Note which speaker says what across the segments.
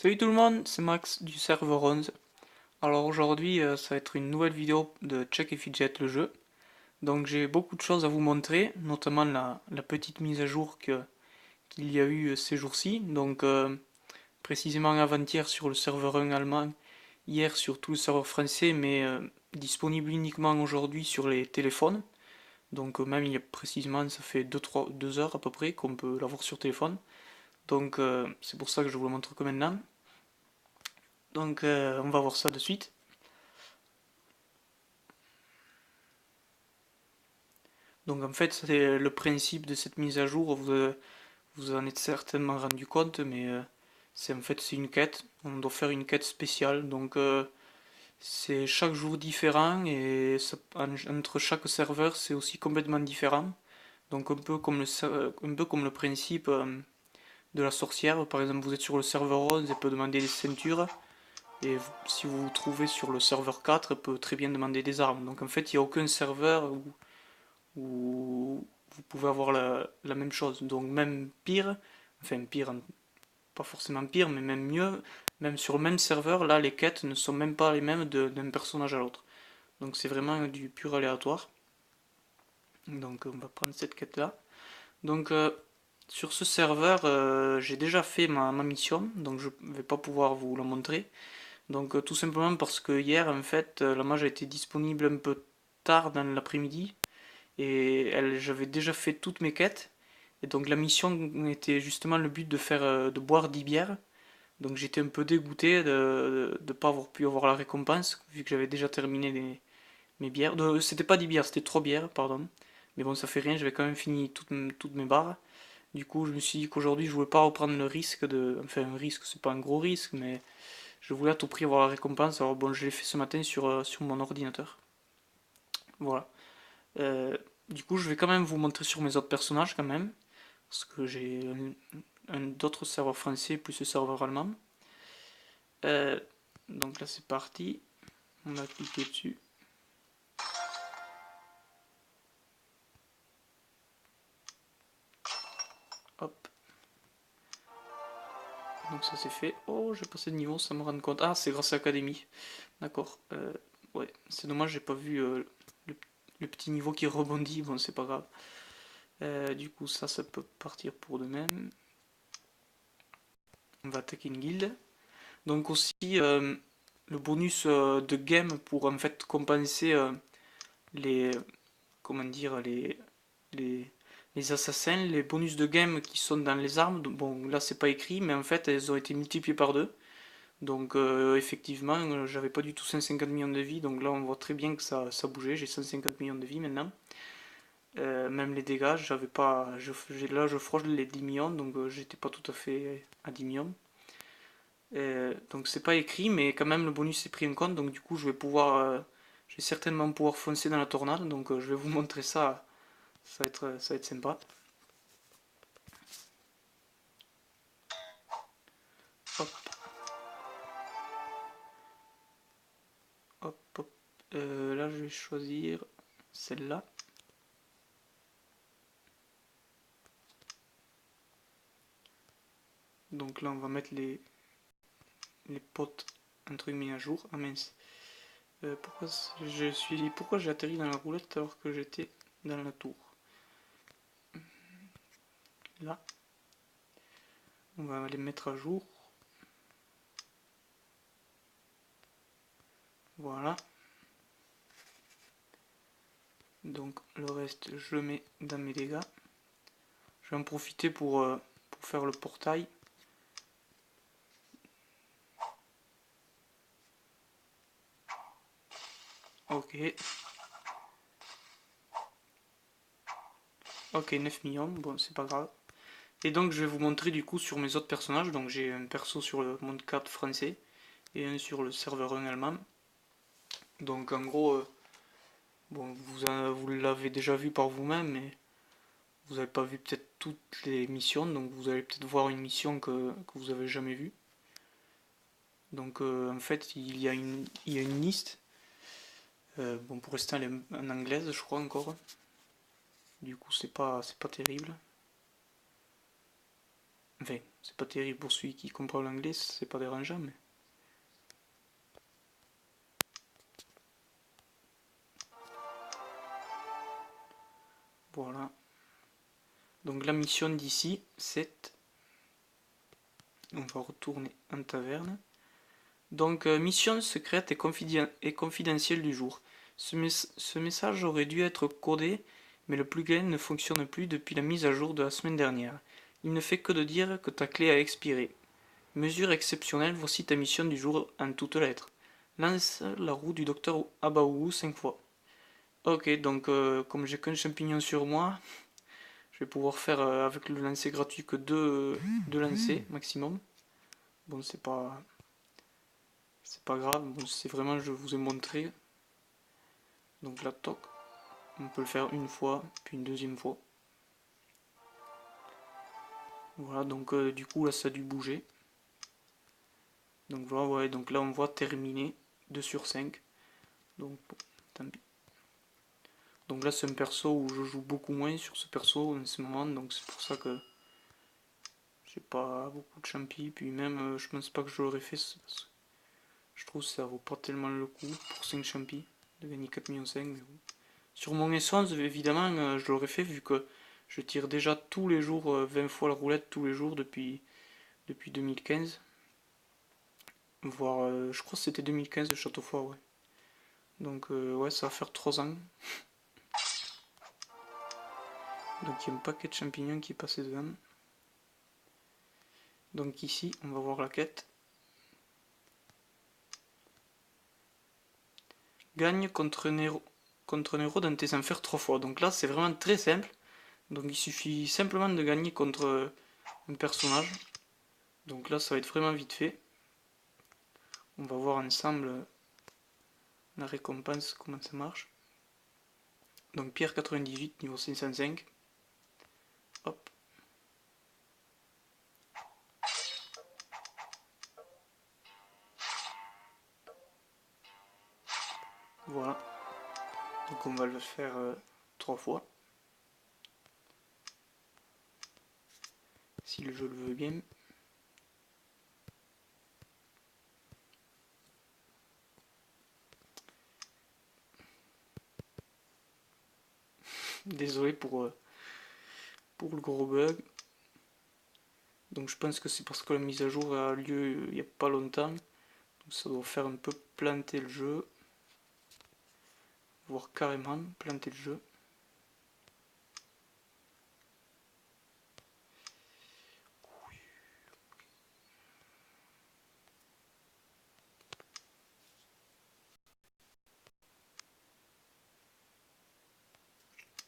Speaker 1: Salut tout le monde, c'est Max du serveur 11. Alors aujourd'hui, ça va être une nouvelle vidéo de Check et Fidget le jeu. Donc j'ai beaucoup de choses à vous montrer, notamment la petite mise à jour qu'il y a eu ces jours-ci. Donc précisément avant-hier sur le serveur 1 allemand, hier sur tout le serveur français, mais disponible uniquement aujourd'hui sur les téléphones. Donc même il y a précisément, ça fait 2 heures à peu près qu'on peut l'avoir sur téléphone. Donc c'est pour ça que je vous le montre que maintenant. Donc on va voir ça de suite. Donc en fait, c'est le principe de cette mise à jour, vous en êtes certainement rendu compte, mais c'est une quête. On doit faire une quête spéciale, donc c'est chaque jour différent et entre chaque serveur c'est aussi complètement différent. Donc un peu comme le principe de la sorcière. Par exemple, vous êtes sur le serveur 11 et peut demander des ceintures, et si vous vous trouvez sur le serveur 4, elle peut très bien demander des armes. Donc en fait, il n'y a aucun serveur où vous pouvez avoir la même chose. Donc même pire, enfin pire, pas forcément pire, mais même mieux, même sur le même serveur, là les quêtes ne sont même pas les mêmes d'un personnage à l'autre. Donc c'est vraiment du pur aléatoire. Donc on va prendre cette quête là. Donc sur ce serveur, j'ai déjà fait ma mission, donc je ne vais pas pouvoir vous la montrer. Donc tout simplement parce que hier en fait la mage a été disponible un peu tard dans l'après-midi et j'avais déjà fait toutes mes quêtes. Et donc la mission était justement le but de faire de boire 10 bières. Donc j'étais un peu dégoûté de ne pas avoir pu avoir la récompense, vu que j'avais déjà terminé mes bières. C'était pas 10 bières, c'était 3 bières, pardon. Mais bon, ça fait rien, j'avais quand même fini toutes mes barres. Du coup, je me suis dit qu'aujourd'hui, je voulais pas reprendre le risque de. Enfin, un risque, c'est pas un gros risque, mais je voulais à tout prix avoir la récompense. Alors bon, je l'ai fait ce matin sur mon ordinateur. Voilà. Euh, du coup, je vais quand même vous montrer sur mes autres personnages, quand même. Parce que j'ai d'autres serveurs français plus le serveur allemand. Euh, donc là c'est parti, on va cliquer dessus. Hop, donc ça c'est fait. Oh, j'ai passé de niveau, ça me rend compte. Ah, c'est grâce à l'Académie. D'accord. Ouais, c'est dommage, j'ai pas vu le, le petit niveau qui rebondit. Bon, c'est pas grave. Du coup, ça peut partir pour de même. On va attaquer une guilde. Donc aussi, le bonus de game pour en fait compenser les, comment dire, les, les assassins, les bonus de game qui sont dans les armes. Bon, là c'est pas écrit, mais en fait elles ont été multipliées par deux. Donc effectivement, j'avais pas du tout 150 millions de vie, donc là on voit très bien que ça bougeait, j'ai 150 millions de vie maintenant. Même les dégâts, j'avais pas. Là je frôle les 10 millions, donc j'étais pas tout à fait à 10 millions. Donc c'est pas écrit, mais quand même le bonus est pris en compte, donc du coup je vais certainement pouvoir foncer dans la tornade, donc je vais vous montrer ça, ça va être sympa. Hop, hop, hop. Là je vais choisir celle-là. Donc là on va mettre les potes entre guillemets à jour. Ah mince. Pourquoi j'ai atterri dans la roulette alors que j'étais dans la tour? Là, on va les mettre à jour. Voilà. Donc le reste, je le mets dans mes dégâts. Je vais en profiter pour faire le portail. Ok. Ok, 9 millions. Bon, c'est pas grave. Et donc je vais vous montrer du coup sur mes autres personnages. Donc j'ai un perso sur le monde 4 français et un sur le serveur 1 allemand. Donc en gros, bon, vous l'avez déjà vu par vous-même, mais vous n'avez pas vu peut-être toutes les missions, donc vous allez peut-être voir une mission que vous avez jamais vue. Donc en fait, il y a une liste. Bon, pour l'instant, elle est en anglaise, je crois encore. Du coup, c'est pas terrible. Enfin, C'est pas terrible pour celui qui comprend l'anglais, c'est pas dérangeant, mais... Voilà. Donc la mission d'ici, c'est... On va retourner en taverne. Donc, mission secrète et confidentielle du jour. Ce message aurait dû être codé, mais le plugin ne fonctionne plus depuis la mise à jour de la semaine dernière. Il ne fait que de dire que ta clé a expiré. Mesure exceptionnelle, voici ta mission du jour en toutes lettres. Lance la roue du docteur Abaougou 5 fois. Ok, donc comme j'ai qu'un champignon sur moi, je vais pouvoir faire avec le lancer gratuit que deux lancers maximum. Bon, c'est pas grave, bon, c'est vraiment, je vous ai montré. Donc là, toc, on peut le faire une fois, puis une deuxième fois. Voilà, donc du coup, là, ça a dû bouger. Donc voilà, ouais, donc là, on voit terminer 2 sur 5. Donc, bon, tant pis. Donc là, c'est un perso où je joue beaucoup moins sur ce perso en ce moment, donc c'est pour ça que j'ai pas beaucoup de champi. Puis même, je pense pas que je l'aurais fait, parce que je trouve que ça vaut pas tellement le coup pour 5 champi de gagner 4,5 millions, mais bon. Sur mon essence, évidemment, je l'aurais fait vu que je tire déjà tous les jours 20 fois la roulette tous les jours depuis 2015. Voire, je crois que c'était 2015 de Châteaufort, ouais. Donc, ouais, ça va faire 3 ans. Donc, il y a un paquet de champignons qui est passé devant. Donc, ici, on va voir la quête. Gagne contre un héros dans tes enfers 3 fois. Donc là, c'est vraiment très simple. Donc, il suffit simplement de gagner contre un personnage. Donc là, ça va être vraiment vite fait. On va voir ensemble la récompense, comment ça marche. Donc Pierre 98, niveau 505. Hop. Voilà. Donc on va le faire 3 fois. Si le jeu le veut bien. Désolé pour le gros bug. Donc je pense que c'est parce que la mise à jour a lieu il n'y a pas longtemps. Donc ça doit faire un peu planter le jeu. Voire carrément planter le jeu.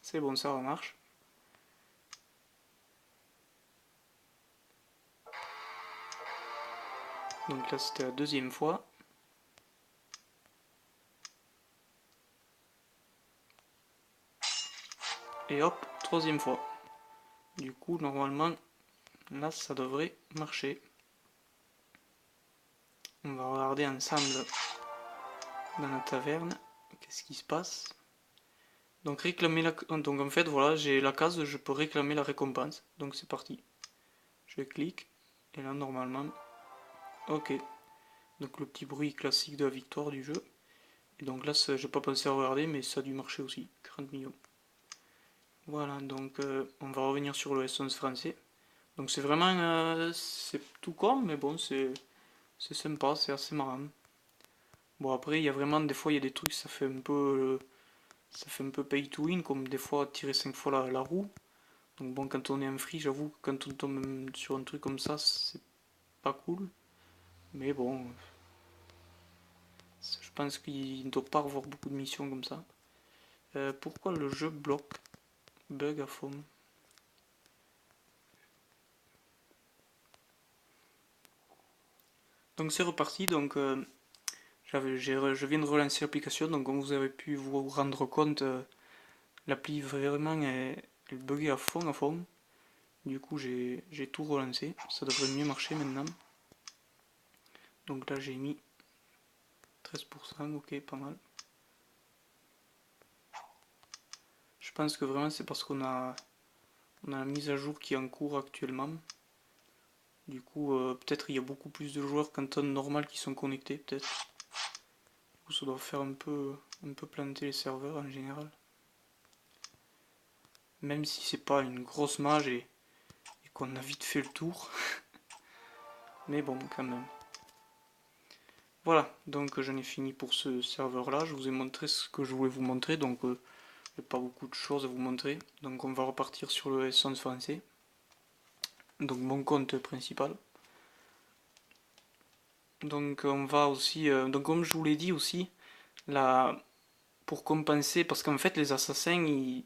Speaker 1: C'est bon, ça marche. Donc là c'était la deuxième fois. Et hop, troisième fois. Du coup, normalement, là, ça devrait marcher. On va regarder ensemble dans la taverne. Qu'est-ce qui se passe? Donc réclamer la... Donc en fait, voilà, j'ai la case, je peux réclamer la récompense. Donc c'est parti. Je clique. Et là, normalement... Ok. Donc le petit bruit classique de la victoire du jeu. Et donc là, j'ai pas pensé à regarder, mais ça a dû marcher aussi. 40 millions. Voilà, donc on va revenir sur le S11 français. Donc c'est vraiment... c'est tout con, mais bon, c'est sympa, c'est assez marrant. Bon après, il y a vraiment des fois, il y a des trucs, ça fait un peu pay to win, comme des fois tirer 5 fois la roue. Donc bon, quand on est en free, j'avoue que quand on tombe sur un truc comme ça, c'est pas cool. Mais bon, je pense qu'il ne doit pas avoir beaucoup de missions comme ça. Pourquoi le jeu bloque? Bug à fond. Donc c'est reparti, donc je viens de relancer l'application, donc comme vous avez pu vous rendre compte, l'appli vraiment elle buguait à fond à fond. Du coup j'ai tout relancé, ça devrait mieux marcher maintenant. Donc là j'ai mis 13%, ok, pas mal. Je pense que vraiment c'est parce qu'on a la mise à jour qui est en cours actuellement. Du coup, peut-être il y a beaucoup plus de joueurs qu'en temps normal qui sont connectés, peut-être. Du coup, ça doit faire un peu planter les serveurs en général. Même si c'est pas une grosse mage et qu'on a vite fait le tour. Mais bon, quand même. Voilà, donc j'en ai fini pour ce serveur là. Je vous ai montré ce que je voulais vous montrer, donc il n'y a pas beaucoup de choses à vous montrer. Donc on va repartir sur le Essence français. Donc mon compte principal. Donc on va aussi, donc comme je vous l'ai dit aussi, là, pour compenser, parce qu'en fait les assassins,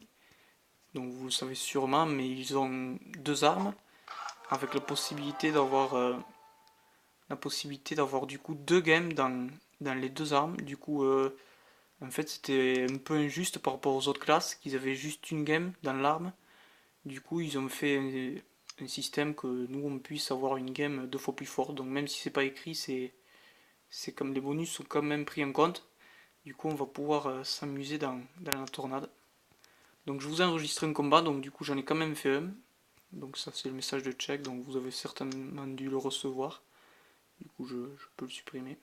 Speaker 1: donc vous le savez sûrement, mais ils ont deux armes, avec la possibilité d'avoir du coup deux games dans les deux armes. Du coup, en fait, c'était un peu injuste par rapport aux autres classes, qu'ils avaient juste une game dans l'arme. Du coup, ils ont fait un système que nous, on puisse avoir une game deux fois plus forte. Donc même si c'est pas écrit, c'est comme les bonus sont quand même pris en compte. Du coup, on va pouvoir s'amuser dans la tornade. Donc je vous ai enregistré un combat, donc du coup j'en ai quand même fait un. Donc ça c'est le message de check, donc vous avez certainement dû le recevoir. Du coup je peux le supprimer.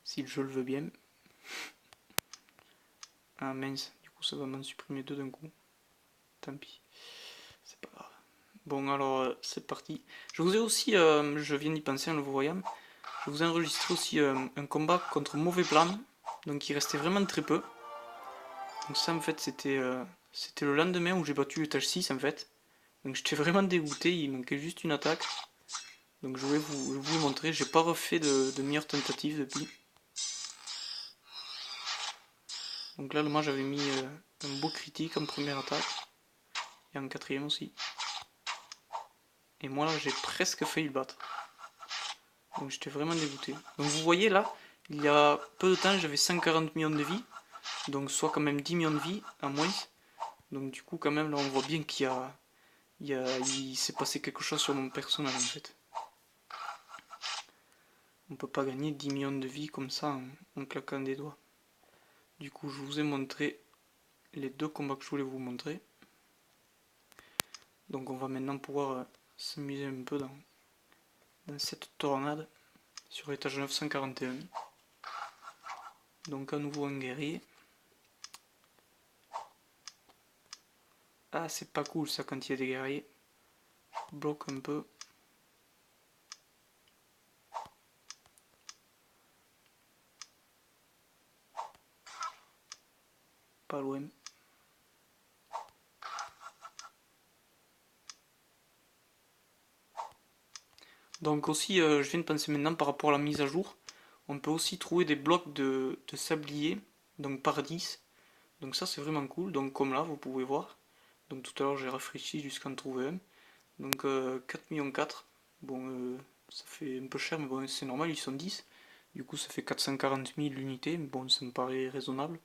Speaker 1: Si je le veux bien. Ah mince, du coup ça va m'en supprimer deux d'un coup. Tant pis, c'est pas grave. Bon alors c'est parti. Je vous ai aussi, je viens d'y penser en le voyant, je vous ai enregistré aussi un combat contre Mauvais Plan. Donc il restait vraiment très peu. Donc ça en fait c'était le lendemain où j'ai battu l'étage 6 en fait. Donc j'étais vraiment dégoûté, il manquait juste une attaque. Donc je voulais vous le montrer, j'ai pas refait de meilleures tentatives depuis. Donc là moi j'avais mis un beau critique en première attaque. Et en quatrième aussi. Et moi là j'ai presque failli le battre. Donc j'étais vraiment dégoûté. Donc vous voyez là, il y a peu de temps j'avais 140 millions de vies. Donc soit quand même 10 millions de vies en moins. Donc du coup quand même là on voit bien il s'est passé quelque chose sur mon personnage en fait. On peut pas gagner 10 millions de vies comme ça en claquant des doigts. Du coup je vous ai montré les deux combats que je voulais vous montrer. Donc on va maintenant pouvoir s'amuser un peu dans cette tornade sur l'étage 941. Donc à nouveau un guerrier. Ah c'est pas cool ça quand il y a des guerriers. Je bloque un peu. Pas loin. Donc aussi je viens de penser maintenant par rapport à la mise à jour. On peut aussi trouver des blocs de sablier. Donc par 10. Donc ça c'est vraiment cool. Donc comme là vous pouvez voir. Donc tout à l'heure j'ai rafraîchi jusqu'à en trouver un. Donc 4 millions 4. Bon ça fait un peu cher mais bon c'est normal ils sont 10. Du coup ça fait 440 000 unités. Mais bon ça me paraît raisonnable.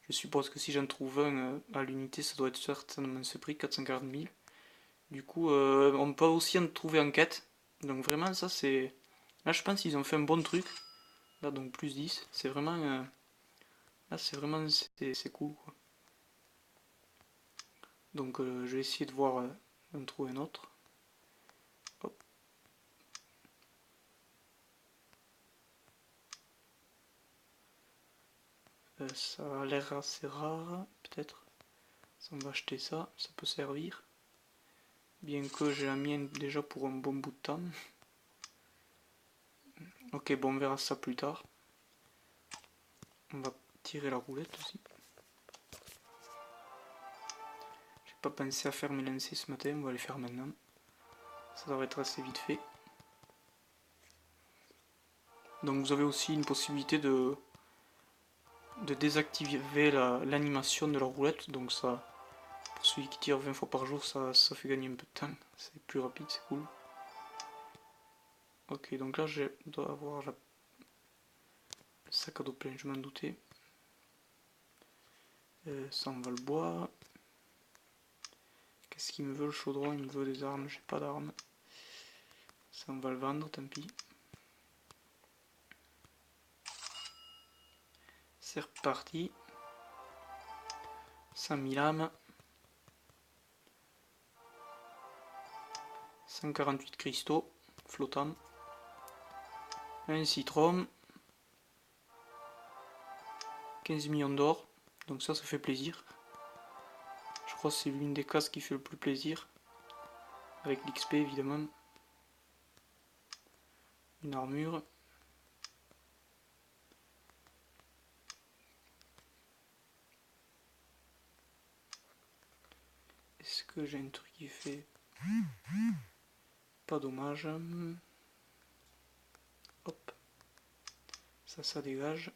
Speaker 1: Je suppose que si j'en trouve un à l'unité ça doit être certainement ce prix 440 000. Du coup on peut aussi en trouver en quête. Donc vraiment ça c'est... Là je pense qu'ils ont fait un bon truc. Là donc plus 10. C'est vraiment... Là c'est vraiment... C'est cool quoi. Donc je vais essayer de voir en trouver un autre. Hop. Ça a l'air assez rare, peut-être. Ça, on va acheter ça, ça peut servir. Bien que j'ai la mienne déjà pour un bon bout de temps. Ok, bon, on verra ça plus tard. On va tirer la roulette aussi. J'ai pas pensé à faire mes lancers ce matin, on va les faire maintenant. Ça devrait être assez vite fait. Donc vous avez aussi une possibilité de désactiver l'animation de la roulette. Donc ça, pour celui qui tire 20 fois par jour, ça fait gagner un peu de temps. C'est plus rapide, c'est cool. Ok, donc là je dois avoir le sac à dos plein, je m'en doutais. Ça on va le boire. Qu'est-ce qu'il me veut le chaudron? Il me veut des armes, j'ai pas d'armes. Ça on va le vendre, tant pis. C'est reparti. 100 000 âmes. 148 cristaux flottants. Un citron. 15 millions d'or. Donc ça fait plaisir. Je crois que c'est l'une des cases qui fait le plus plaisir. Avec l'XP évidemment. Une armure. Est-ce que j'ai un truc qui fait... Pas dommage. Hop. Ça dégage.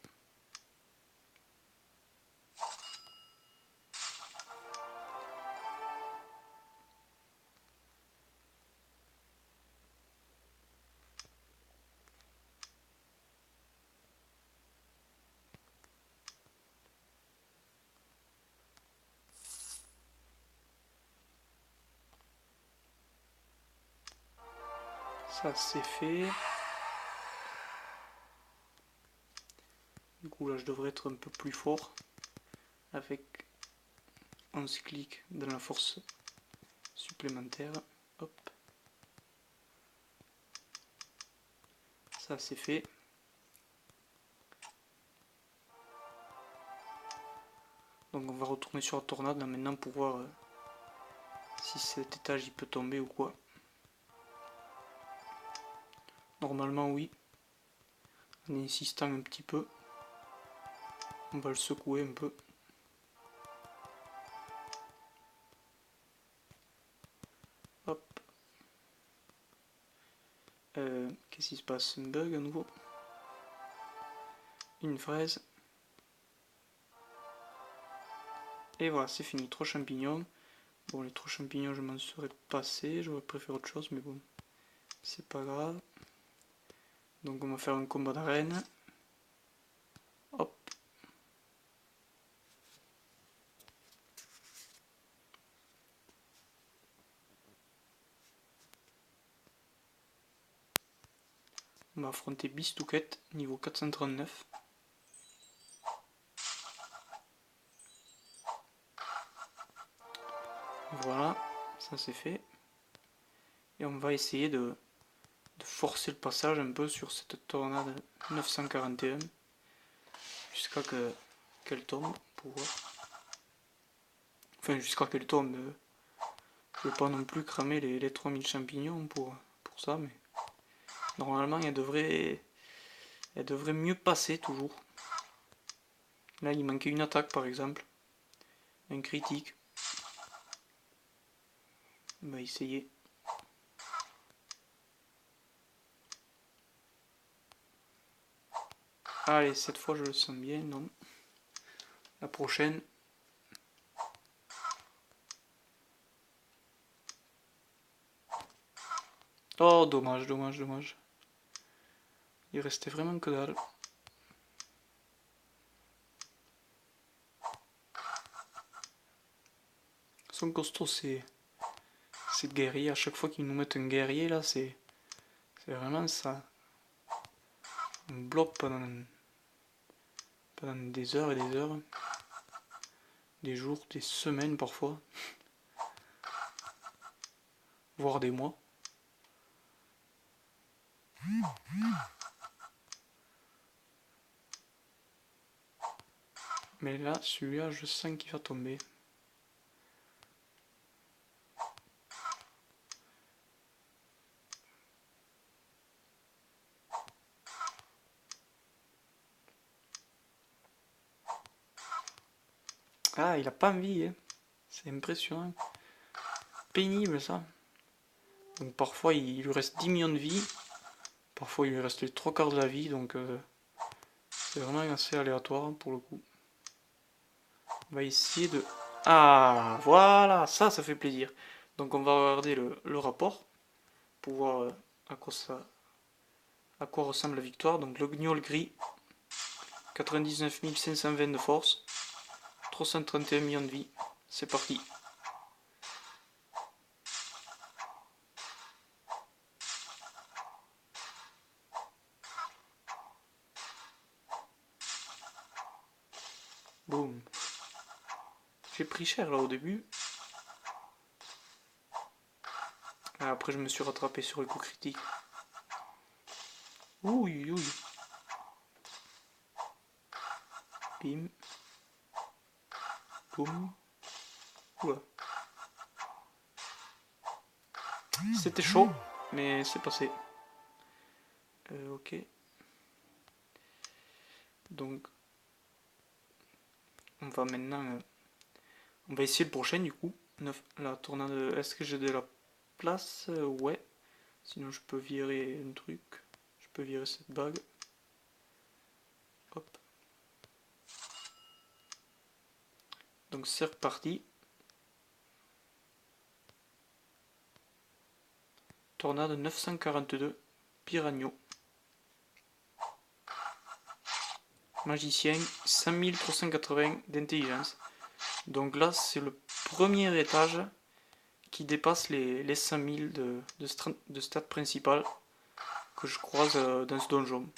Speaker 1: Ça c'est fait. Du coup là je devrais être un peu plus fort avec 11 clics dans la force supplémentaire. Hop. Ça c'est fait. Donc on va retourner sur la tornade là maintenant pour voir si cet étage il peut tomber ou quoi. Normalement oui. En insistant un petit peu. On va le secouer un peu. Hop. Qu'est-ce qui se passe? Un bug à nouveau? Une fraise. Et voilà, c'est fini. 3 champignons. Bon, les 3 champignons, je m'en serais passé. J'aurais préféré autre chose, mais bon. C'est pas grave. Donc on va faire un combat d'arène. Hop. On va affronter Bistouquette, niveau 439. Voilà, ça c'est fait. Et on va essayer de forcer le passage un peu sur cette tornade 941. Jusqu'à qu'elle tombe, pour voir. Enfin, jusqu'à qu'elle tombe. Je ne vais pas non plus cramer les 3000 champignons pour ça, mais normalement elle devrait mieux passer toujours. Là il manquait une attaque par exemple, un critique. On va essayer. Allez, cette fois je le sens bien, non. La prochaine. Oh, dommage, dommage, dommage. Il restait vraiment que dalle. Son costaud, c'est guerrier. À chaque fois qu'ils nous mettent un guerrier, là, c'est vraiment ça. On bloque pendant des heures et des heures. Des jours, des semaines parfois. Voire des mois. Mais là, celui-là, je sens qu'il va tomber. Ah, il a pas envie, hein. C'est impressionnant. Pénible, ça. Donc parfois, il lui reste 10 millions de vie. Parfois, il lui reste les 3 quarts de la vie. Donc, c'est vraiment assez aléatoire, pour le coup. On va essayer de... Ah, voilà, ça fait plaisir. Donc on va regarder le rapport pour voir à quoi ressemble la victoire. Donc le gnôle gris, 99 520 de force, 331 millions de vie. C'est parti. Boum. J'ai pris cher là au début. après je me suis rattrapé sur les coups critiques. Ouh. Bim. Boum. Oula. C'était chaud, mais c'est passé. Ok. Donc, on va maintenant... on va essayer le prochain du coup. La tornade... Est-ce que j'ai de la place? Ouais. Sinon je peux virer un truc. Je peux virer cette bague. Hop. Donc c'est reparti. Tornade 942. Piragno. Magicien 5380 d'intelligence. Donc là c'est le premier étage qui dépasse les 5000 de stats principales que je croise dans ce donjon.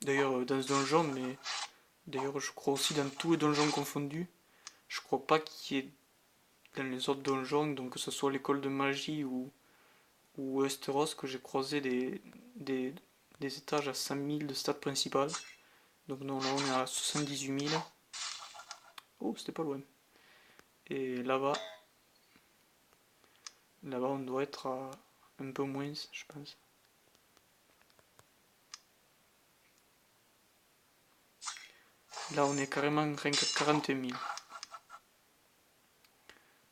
Speaker 1: D'ailleurs dans ce donjon, mais d'ailleurs je crois aussi dans tous les donjons confondus. Je crois pas qu'il y ait dans les autres donjons, donc que ce soit l'école de magie ou Westeros, que j'ai croisé des étages à 5000 de stats principales. Donc non, là on est à 78 000. Oh, c'était pas loin. Et là-bas on doit être à un peu moins, je pense. Là on est carrément rien qu'à 40 000.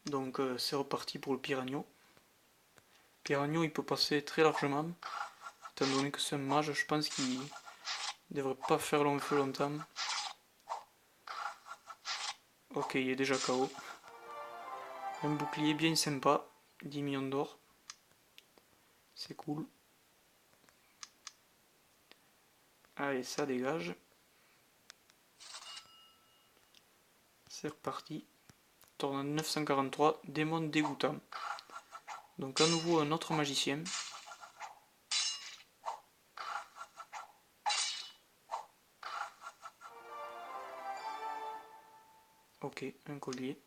Speaker 1: Donc c'est reparti pour le Piragno. Piragno il peut passer très largement. Étant donné que c'est un mage, je pense qu'il devrait pas faire long feu longtemps. Ok, il est déjà KO. Un bouclier bien sympa. 10 millions d'or. C'est cool. Allez, ça dégage. C'est reparti. Tornade 943, démon dégoûtant. Donc à nouveau un autre magicien. Ok, un collier.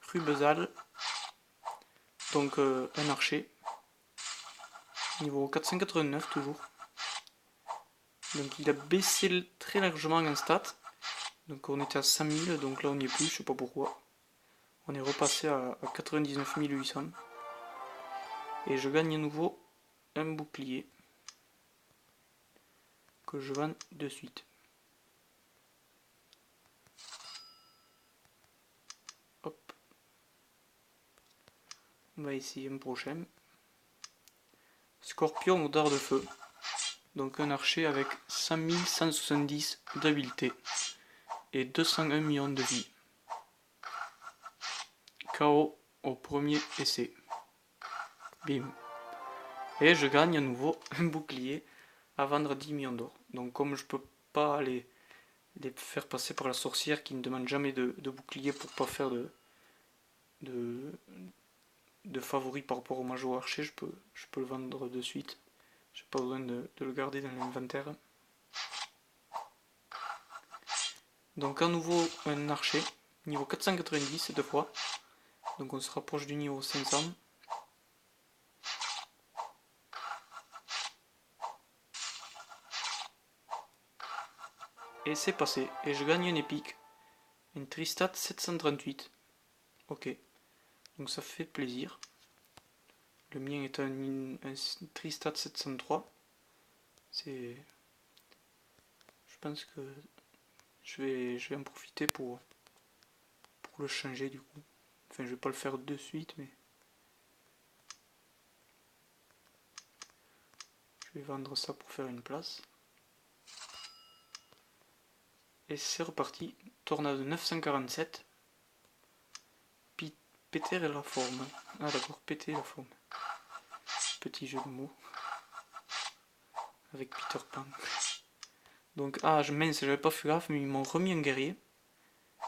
Speaker 1: Rubezal. Donc un archer. Niveau 489 toujours. Donc il a baissé très largement en stats. Donc on était à 5000, donc là on n'y est plus, je sais pas pourquoi. On est repassé à 99 800. Et je gagne à nouveau un bouclier. Que je vends de suite. Hop. On va essayer un prochain. Scorpion au dard de feu. Donc un archer avec 5170 d'habileté et 201 millions de vie. KO au premier essai. Bim. Et je gagne à nouveau un bouclier à vendre 10 millions d'or. Donc comme je peux pas les faire passer par la sorcière qui ne demande jamais de bouclier pour pas faire de favoris par rapport au mage ou archer, je peux le vendre de suite. J'ai pas besoin de le garder dans l'inventaire. Donc à nouveau un archer, niveau 490 cette fois. Donc on se rapproche du niveau 500. Et c'est passé. Et je gagne une épique. Une Tristat 738. Ok. Donc ça fait plaisir. Le mien est un Tristat 703. C'est... Je pense que je vais en profiter pour le changer du coup. Enfin, je vais pas le faire de suite, mais... je vais vendre ça pour faire une place. Et c'est reparti. Tornade 947. Péter la forme. Ah d'accord, péter la forme. Petit jeu de mots. Avec Peter Pan. Donc, ah mince, j'avais pas fait gaffe, mais ils m'ont remis un guerrier.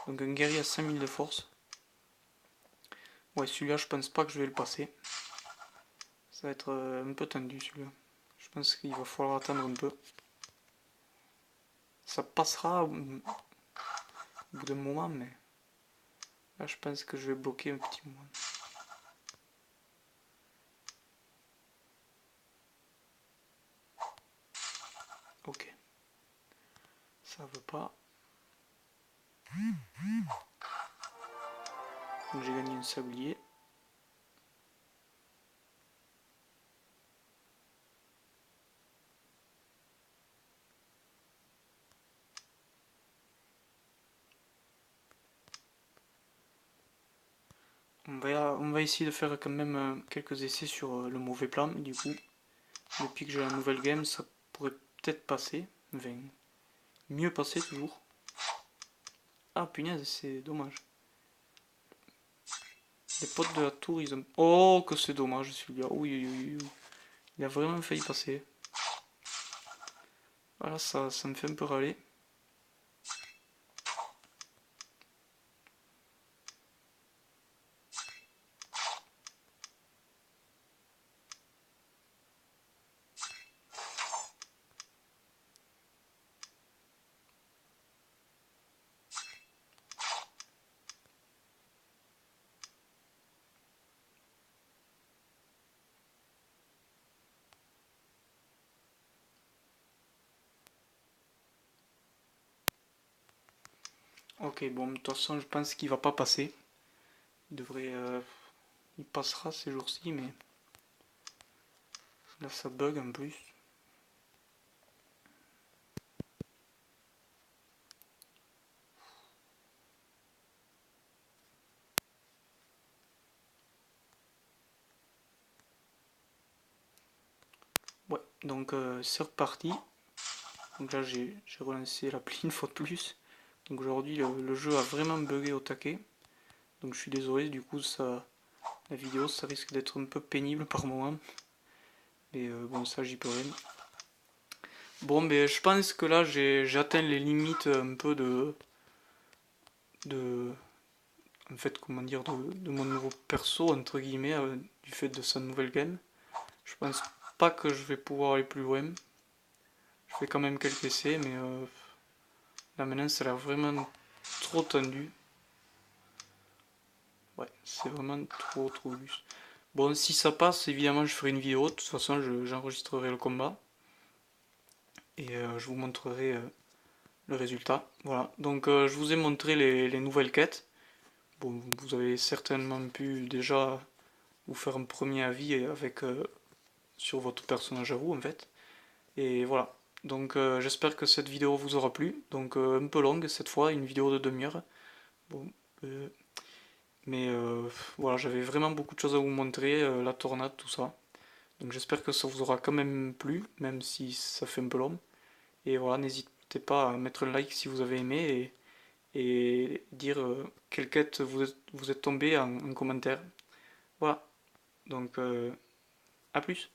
Speaker 1: Donc un guerrier à 5000 de force. Ouais, celui-là, je pense pas que je vais le passer. Ça va être un peu tendu celui-là. Je pense qu'il va falloir attendre un peu. Ça passera. au bout d'un moment, mais là je pense que je vais bloquer un petit moment. Ok, ça veut pas. Donc j'ai gagné un sablier. On va essayer de faire quand même quelques essais sur le mauvais plan. Du coup, depuis que j'ai la nouvelle game, ça pourrait peut-être passer. Enfin, mieux passer toujours. Ah punaise, c'est dommage. Les potes de la tour, ils ont... Oh, que c'est dommage celui-là. Oui, oui, oui, oui. Il a vraiment failli passer. Voilà, ça me fait un peu râler. Ok, bon, de toute façon, je pense qu'il va pas passer. Il devrait... il passera ces jours-ci, mais... Là, ça bug en plus. Ouais, donc c'est reparti. Donc là, j'ai relancé l'appli une fois de plus. Donc aujourd'hui, le jeu a vraiment bugué au taquet. Donc je suis désolé, du coup, la vidéo, ça risque d'être un peu pénible par moment. Mais bon, ça, j'y peux rien. Bon, mais je pense que là, j'ai atteint les limites un peu de en fait, comment dire, de mon nouveau perso, entre guillemets, du fait de sa nouvelle game. Je pense pas que je vais pouvoir aller plus loin. Je fais quand même quelques essais, mais là maintenant, ça a l'air vraiment trop tendu. Ouais, c'est vraiment trop juste. Bon, si ça passe, évidemment, je ferai une vidéo. De toute façon, j'enregistrerai le combat. Et je vous montrerai le résultat. Voilà, donc je vous ai montré les nouvelles quêtes. Bon, vous avez certainement pu déjà vous faire un premier avis avec, sur votre personnage à vous, en fait. Et voilà. Donc j'espère que cette vidéo vous aura plu. Donc un peu longue cette fois, une vidéo de demi-heure. Bon, euh, mais voilà, j'avais vraiment beaucoup de choses à vous montrer, la tornade, tout ça. Donc j'espère que ça vous aura quand même plu, même si ça fait un peu long. Et voilà, n'hésitez pas à mettre un like si vous avez aimé et dire quelle quête vous êtes tombé en commentaire. Voilà, donc à plus.